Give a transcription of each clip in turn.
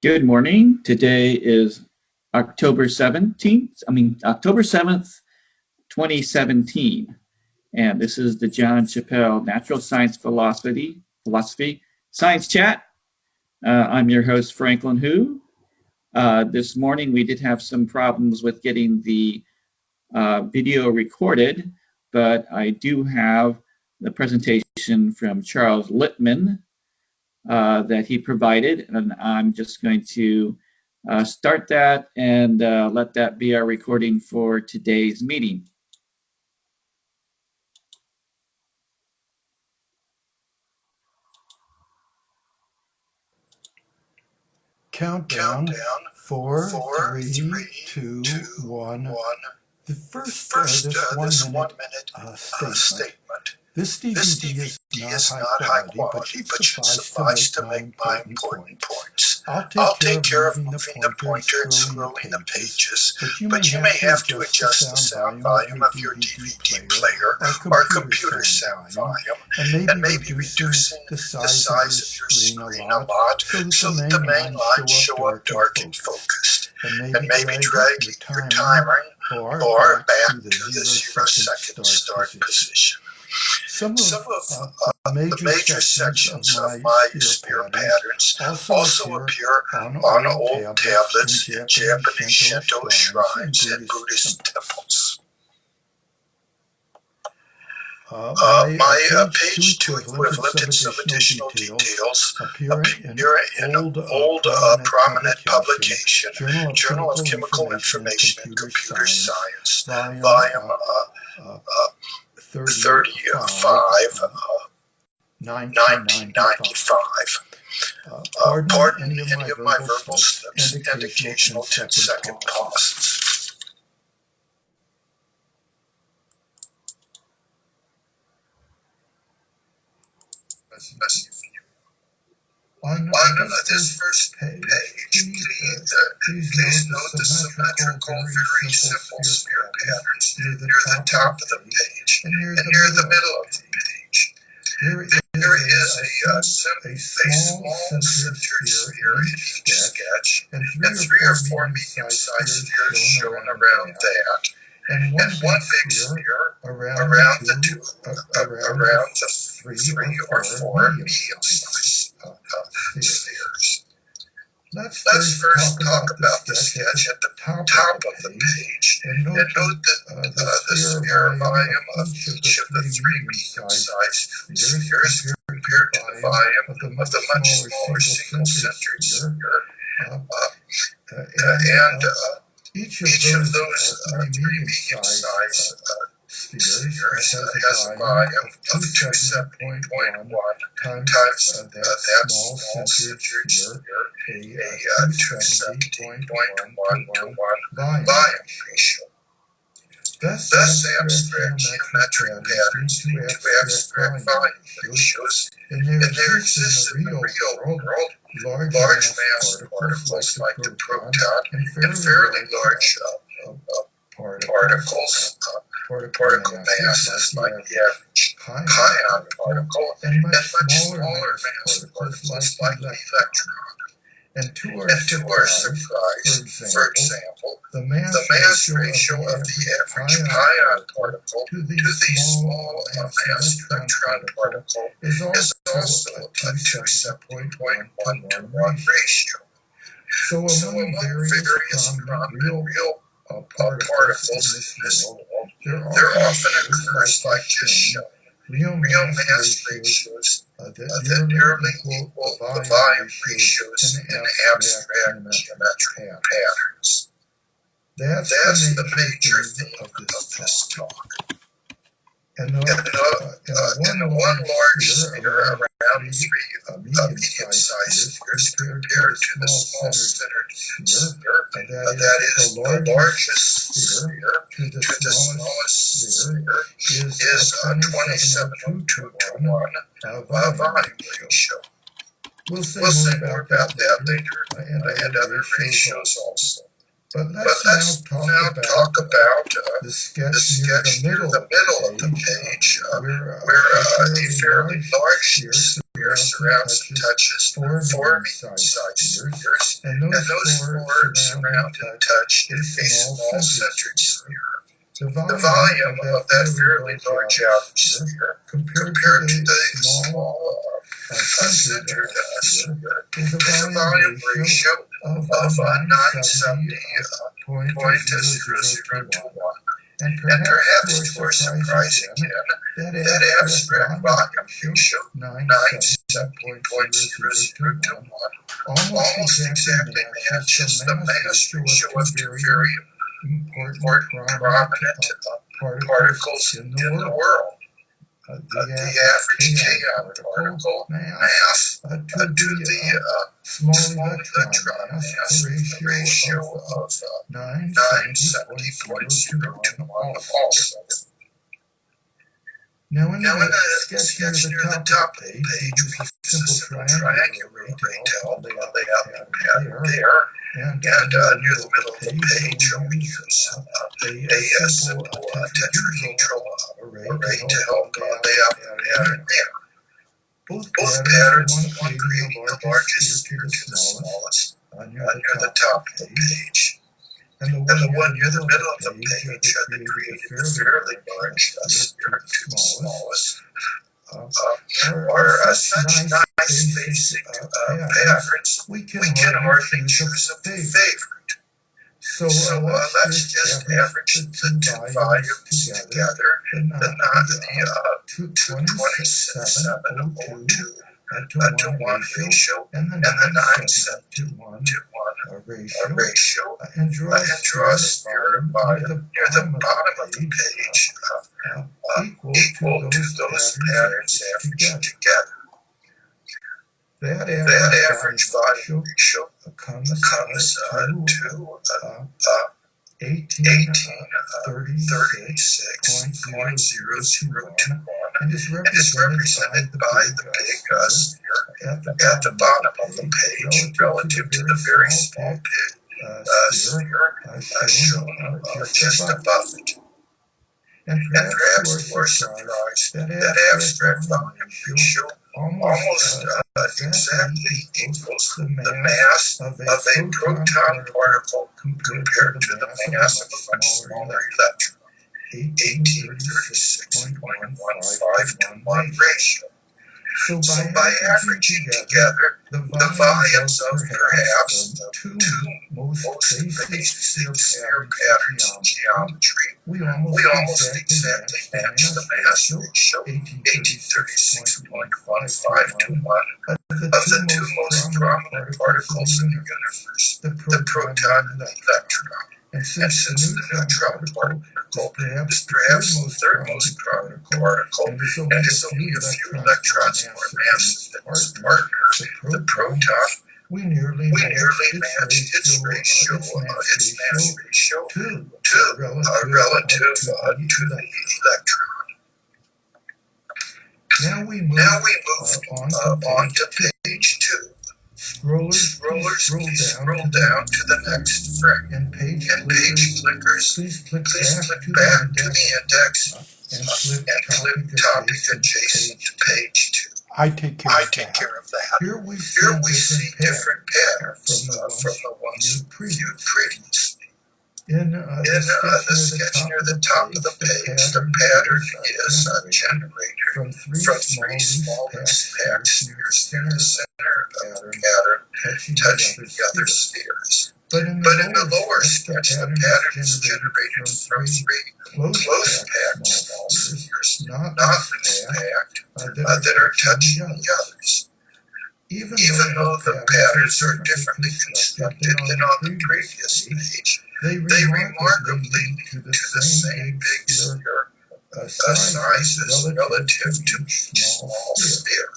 Good morning. Today is October 7th, 2017. And this is the John Chappell Natural Science Philosophy Science Chat. I'm your host, Franklin Hu. This morning we did have some problems with getting the video recorded, but I do have the presentation from Charles Littman that he provided, and I'm just going to start that and let that be our recording for today's meeting. Countdown. 4, 3, 2, 1. The first this 1 minute statement. This DVD is not high quality, but should suffice to make my important points. I'll take care of moving the pointer and scrolling the pages, but you may have to adjust the sound volume of your DVD player or computer sound volume, and maybe reducing the size of your screen a lot so that the main lines show up dark and focused, and maybe drag your timer or back to the 0-second start position. Some of the major sections of my spirit patterns also appear on old tablets in Japanese Shinto shrines and Buddhist temples. My page 2 equivalent and some additional details appear in an old prominent publication, Journal of Chemical Information and Computer Science, volume 35, 1995. Pardon any of my verbal slips and occasional 10-second pauses. On this first page, please note the symmetrical, very simple spirit patterns near the top of the page and near the middle of the page. There is a small centered sphere in each sketch, and 3 or 4 medium-sized spheres shown around that, and one big sphere around the 3 or 4 medium-sized spheres. Let's first talk about the sketch at the top of the page, and note that the sphere volume of each of the 3 medium-sized spheres compared to the volume of the much smaller single-centered sphere, and each of those 3 medium-sized spheres has a volume of 270.1 times that small centered sphere, a 270.1 to 1 volume ratio. Thus abstract geometric patterns lead to abstract volume ratios, and there exists in the real world large mass particles like the proton and fairly large particle masses like the average pion particle, and much smaller mass particles like the electron. And to our surprise, for example, the mass ratio of the average pion particle to the small mass electron particle is also a 270.1 to 1 ratio. So among various prominent real particles in this world, there often occurs like just shown, real mass ratios that nearly equal the volume ratios in abstract geometric patterns. That's the major theme of this talk. And one large sphere around 3 medium-sized spheres compared to the small-centered sphere, that is the largest sphere to the smallest sphere, is a 27.2 to 1 volume ratio. We'll say more about that later, and other ratios also. But let's now talk about the sketch near the middle of the page, where a fairly large sphere surrounds and touches four medium-sized spheres, and those four surround and touch a small centered sphere. The volume of that fairly large outer sphere, compared to the small centered sphere, is a volume ratio of 970.0021. And perhaps to our surprise again, that abstract volume ratio, 970.0021, almost exactly matches the mass ratio of two very important prominent particles in the world. The average kaon particle mass to the small electron mass, a ratio of 970.021 also. Now in the sketch near the top of the page, we use a simple triangular array to help lay out the pattern there. And near the middle of the page, we use a simple tetrahedral array to help lay out the pattern there. Both patterns, one creating the largest sphere to the smallest near the top of the page, and the one near the middle of the page that created the fairly large sphere to the smallest are such nice basic patterns we can hardly choose a favorite. So let's just average the two volumes together, the 227.02 to 1 ratio, and the 970 to 1 ratio, and draw a sphere near the bottom of the page equal to those patterns averaged together. That average volume ratio comes to 1836.0021 and is represented by the big sphere at the bottom of the page relative to the very small sphere shown just above it. And perhaps to our surprise, that abstract volume ratio almost exactly equals the mass of a proton particle compared to the mass of a much smaller electron, 1836.155 to 1 ratio. So by averaging together the volumes of perhaps the two most basic sphere patterns in geometry, we almost exactly match the mass ratio, 1836.15 to 1, of the two most prominent particles in the universe, the proton and the electron. And since the neutron particle is perhaps the third most prominent particle, and is only a few electrons more massive than its partner, the proton, we nearly match its mass ratio relative to the electron. Now we move on to page 2. Scrollers, please scroll down to the next frame. And page clickers, please click back to the index and click topic adjacent to page 2. I take care of that. Here we see different patterns from the ones viewed previously. In the sketch near the top of the page, the pattern is generated from three small loose packed spheres near the center of the pattern touching the other spheres. But in the lower sketch, the pattern is generated from three close packed small spheres, not loose packed, that are touching the others. Even though the patterns are differently constructed than on the previous page, they remarkably lead to the same big sphere sizes relative to each small sphere.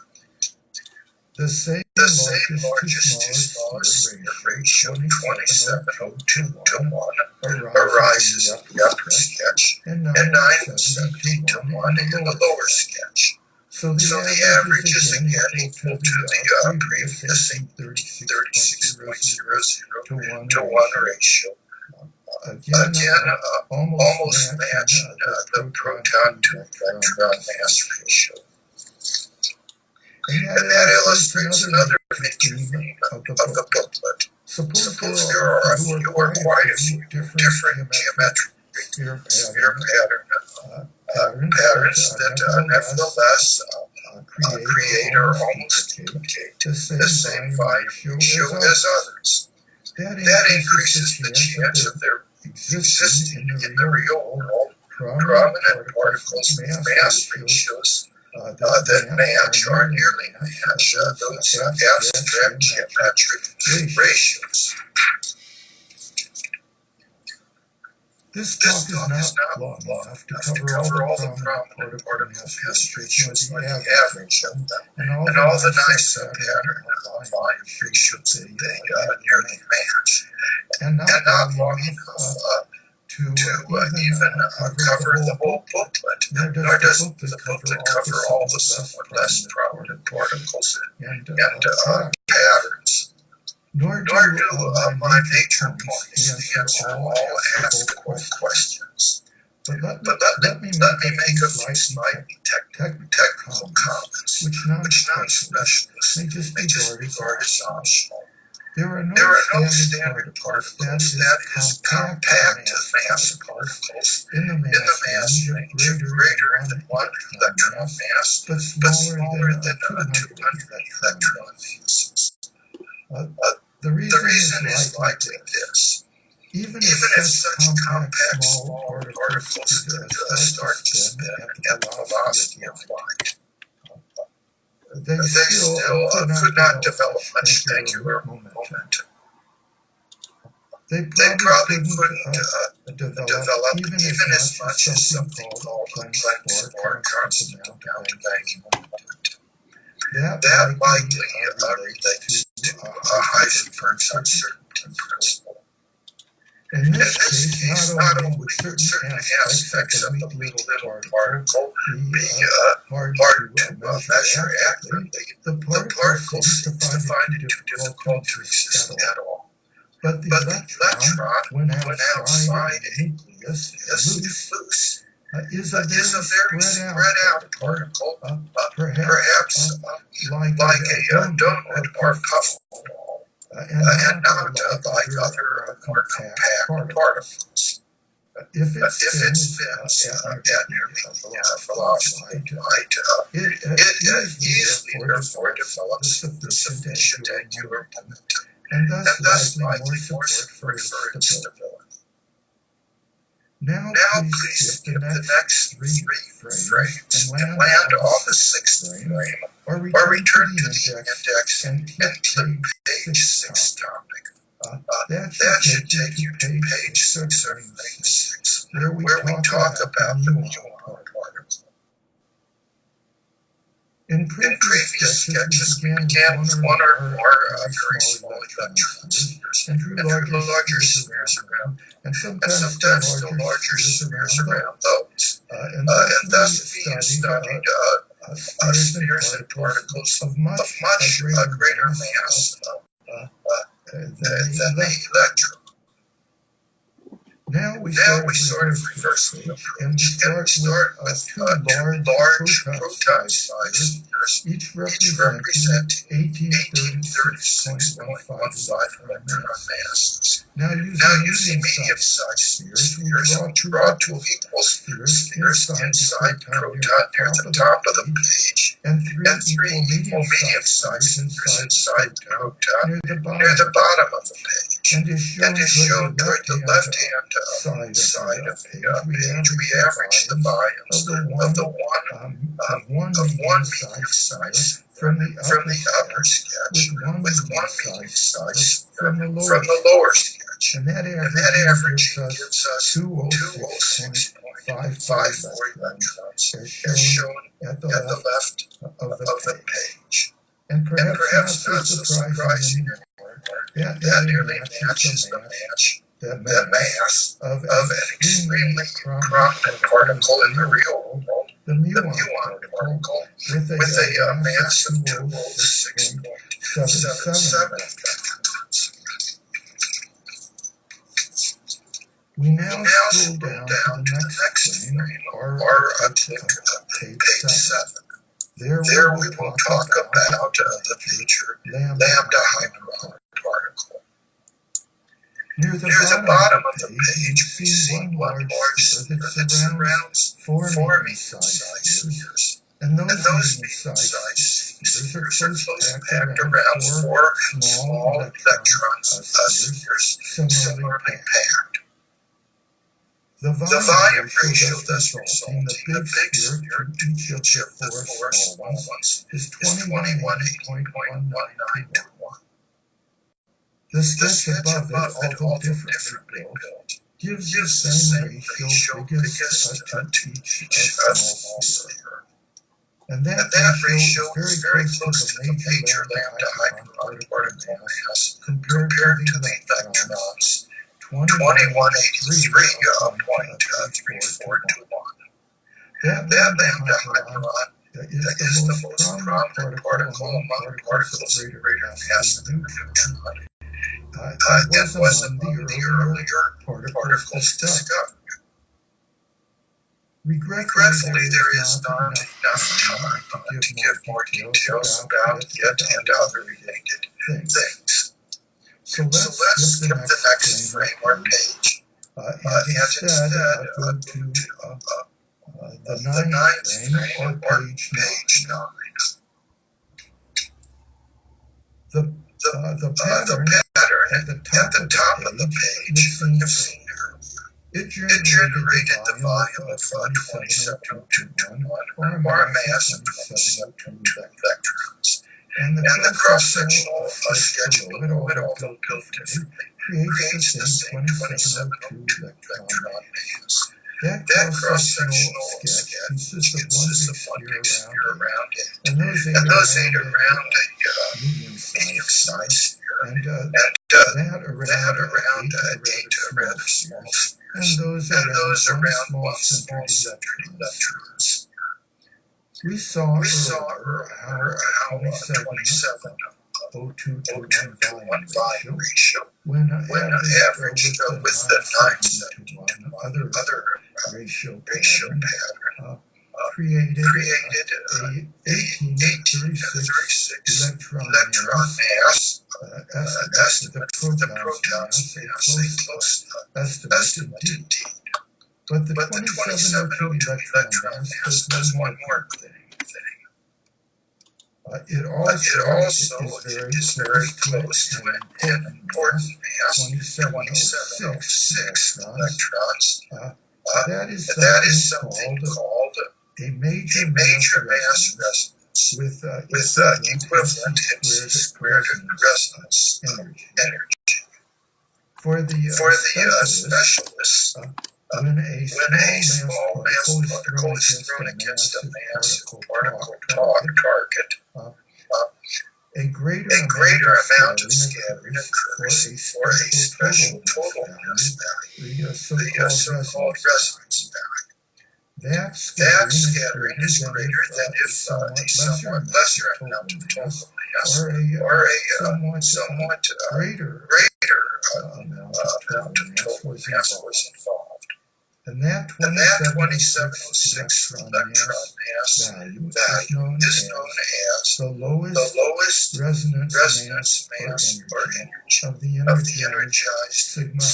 The same largest to smallest ratio, 2702 to 1, arises in the upper sketch, and 970 to 1 in the lower sketch. So the average is again equal to the previous 36.00 to 1 ratio. Again, almost matching the proton to electron mass ratio. And that illustrates another major theme of the booklet. Suppose there are a few or quite a few different geometric sphere patterns that nevertheless create or almost duplicate the same volume ratio as others. That increases the chance of their existing in the real world prominent particles with mass ratios that match or nearly match those abstract geometric ratios. This talk is not long enough to cover all the prominent particle mass ratios nor the average of them, and all the nice pattern of volume ratios that they nearly match, and not long enough to even cover the whole booklet, nor does the booklet cover all the somewhat less prominent particles and patterns. Nor do my major points answer all askable questions. But let me make a few slightly technical comments, which non-specialists may just regard as optional. There are no standard particles that is compact mass particles in the mass range of greater than 1 electron mass, but smaller than 200 electron masses. The reason is likely this. Even if such compact small particles could start to spin at the velocity of light, they still could not develop much angular momentum. They probably couldn't develop even as much as something called a Planck's spark constant amount of angular momentum. That likely relates to Heisenberg's uncertainty principle. In this case, not only would certain aspects of the weak little particle be hard to measure accurately, the particle seems to find it too difficult to exist at all. But the electron, when outside a nucleus is loose, is a very spread out particle, perhaps like a donut or puffball, and not like other more compact particles. If it spins at nearly velocity of light, it easily therefore develops the sufficient angular momentum, and thus likely more support for its stability. Now please skip the next three frames and land on the sixth frame, or return to the index and click page 6 topic. That should take you to page 6 or frame 6, where we talk about the muon particle. In previous sketches, we began with one or more very small electron spheres and drew larger spheres around, and sometimes still larger spheres around those. And thus we studied spheres and particles of much greater mass than the electron. Now we sort of reverse the approach, and we start with two large proton-sized spheres, each representing 1836.15 electron masses. Now using medium-sized spheres, we draw two equal spheres inside the proton near the top of the page, and three equal medium-sized spheres inside the proton near the bottom of the page. And is shown toward the left-hand side of the page. We average the volumes of one medium size from the upper sketch with one medium size from the lower sketch. And that average gives us 206.54 electrons as shown at the left of the page. And perhaps not so surprising anymore, that nearly matches the mass of an extremely prominent particle in the real world, the muon particle, with a mass of 206.77 electrons. We now scroll down to the next frame, or to page 7. There we will talk about the major lambda hyperparticle. Near the bottom of the page, we see one large sphere that surrounds four medium-sized spheres. And those medium-sized spheres are close packed around four small electron spheres similarly packed. The volume ratio thus resulting the big sphere to each of the four small ones is 21.8.19 to 1. The sketch above it, although differently built, gives the same ratio biggest to each small sphere. And that ratio is very close to the major lambda hyperparticle mass compared to the electrons, 2183.34 to 1. That lambda hyperon is the most prominent particle among particles of greater mass than the neutron. It was among the earlier particles discovered. Regretfully, there is not enough time to give more details about it and other related things. So let's skip the next framework page and instead go to the ninth frame or page 9. The pattern at the top of the page you've seen earlier. It generated the volume of 27.221 or a mass of 27.2 electrons. And the cross-sectional sketch below it, although built differently, creates the same 27.2 electron mass. That cross-sectional sketch consists of one big sphere around it, and those eight around a medium-sized sphere, and that around eight rather small spheres, and those around one small-centered electrons. We saw earlier how a 27 O2 to 1 volume ratio, when averaged with the 9 to 1 other ratio pattern, created a 1836 electron mass estimate for the proton's mass, a close estimate indeed. But the 27 O2 electron mass does one more thing. It also is very close to an important mass, 2706 electrons. That is something called a major mass resonance with equivalent MC² resonance energy. For the specialists, when a small mass particle is thrown against a massive particle target, a greater amount of scattering occurs for a special total mass value, the so-called resonance value. That scattering is greater than if a somewhat lesser amount of total mass or a somewhat greater amount of total mass was involved. And that 2706 electron mass value is known as the lowest resonance mass or energy of the energized sigma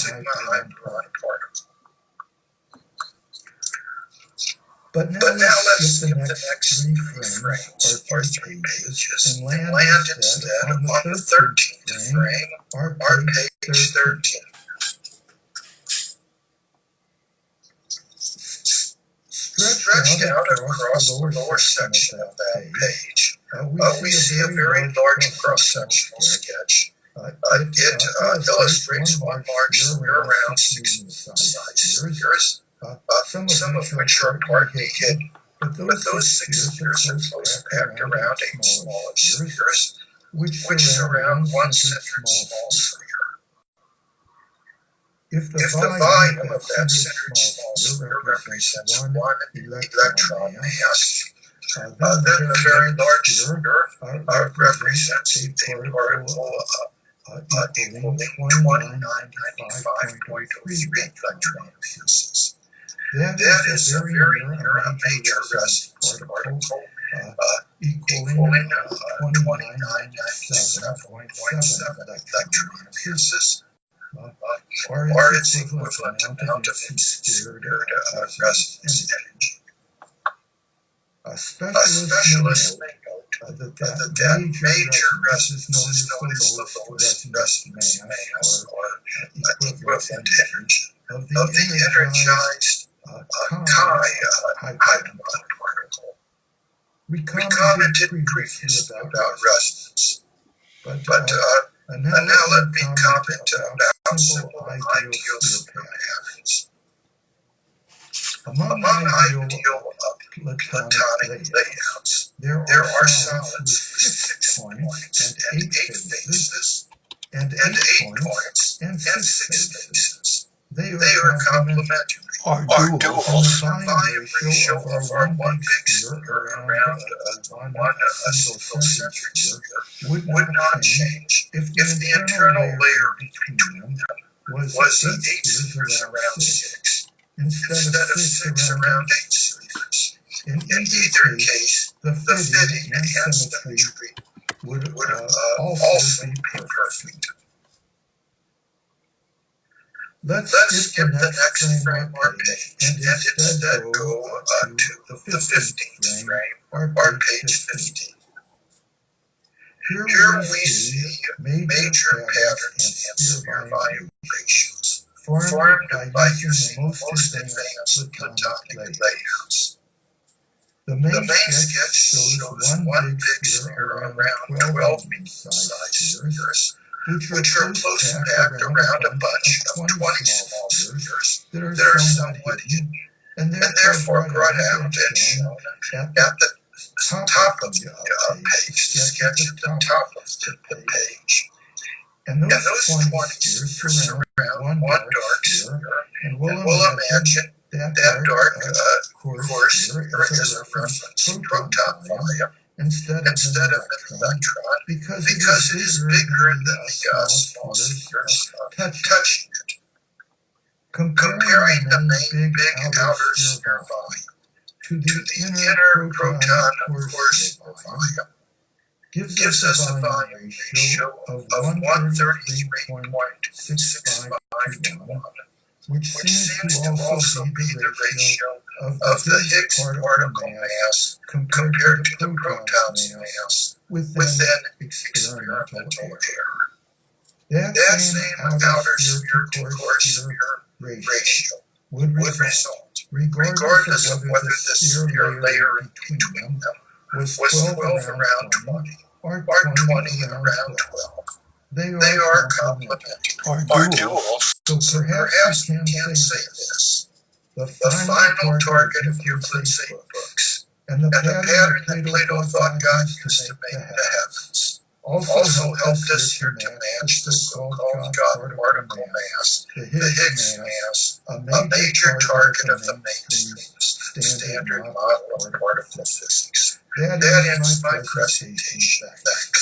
hyperon particle. But now let's skip the next three pages and land instead on the 13th frame, or page 13. Stretched out across the lower section of that page, we see a very large cross-sectional sketch. It illustrates one large sphere around 6 medium-sized spheres, some of which are partly hidden, but those 6 spheres are close packed around 8 smaller spheres, which surround one centered small sphere. If the volume of that centered small sphere represents one electron mass, then the very large sphere represents a particle equaling 2995.03 electron masses. That is a very near a major resonance particle, equaling 2997.7 electron masses, or its equivalent amount of MC² resonance energy. Specialists may note that major resonance is known as the lowest resonance mass, or equivalent energy, of the energized chi hadron particle. We commented previously about resonance, but now let me comment about simple ideal sphere patterns. Among ideal platonic layouts, there are solids with 6 points and 8 faces, and 8 points and 6 faces. They are complementary, or duals, and the volume ratio of our one big sphere around one single-centered sphere would not change if the internal layer between them was 8 spheres around 6, instead of 6 around 8 spheres. In either case, the fitting and symmetry would also be perfect. Let's skip the next framework page and instead go to the 15th frame, or page 15. Here we see major patterns and sphere volume ratios formed by using the most advanced platonic layouts. The main sketch shows one big sphere around 12 medium-sized spheres, which are close packed around a bunch of 20 small spheres that are somewhat hidden, and therefore brought out and shown at the top of the page, the sketch at the top of the page. And those 20 spheres surround one dark sphere, and we'll imagine that dark core sphere as a reference proton volume instead of an electron, because it is bigger than the small spheres touching it. Comparing the main big outer sphere volume to the inner proton core sphere volume gives us a volume ratio of 133.65 to 1, which seems to also be the ratio of the Higgs particle mass compared to the proton's mass within experimental error. That same outer sphere to core sphere ratio would result, regardless of whether the sphere layer between them was 12 around 20 or 20 around 12. They are complementary, or duals. So perhaps we can say this: the final target of Euclid's 8 books, and the pattern that Plato thought God used to make the heavens, also helped us here to match the so-called God particle mass, the Higgs mass, a major target of the mainstream standard model of particle physics. That ends my presentation. Thanks.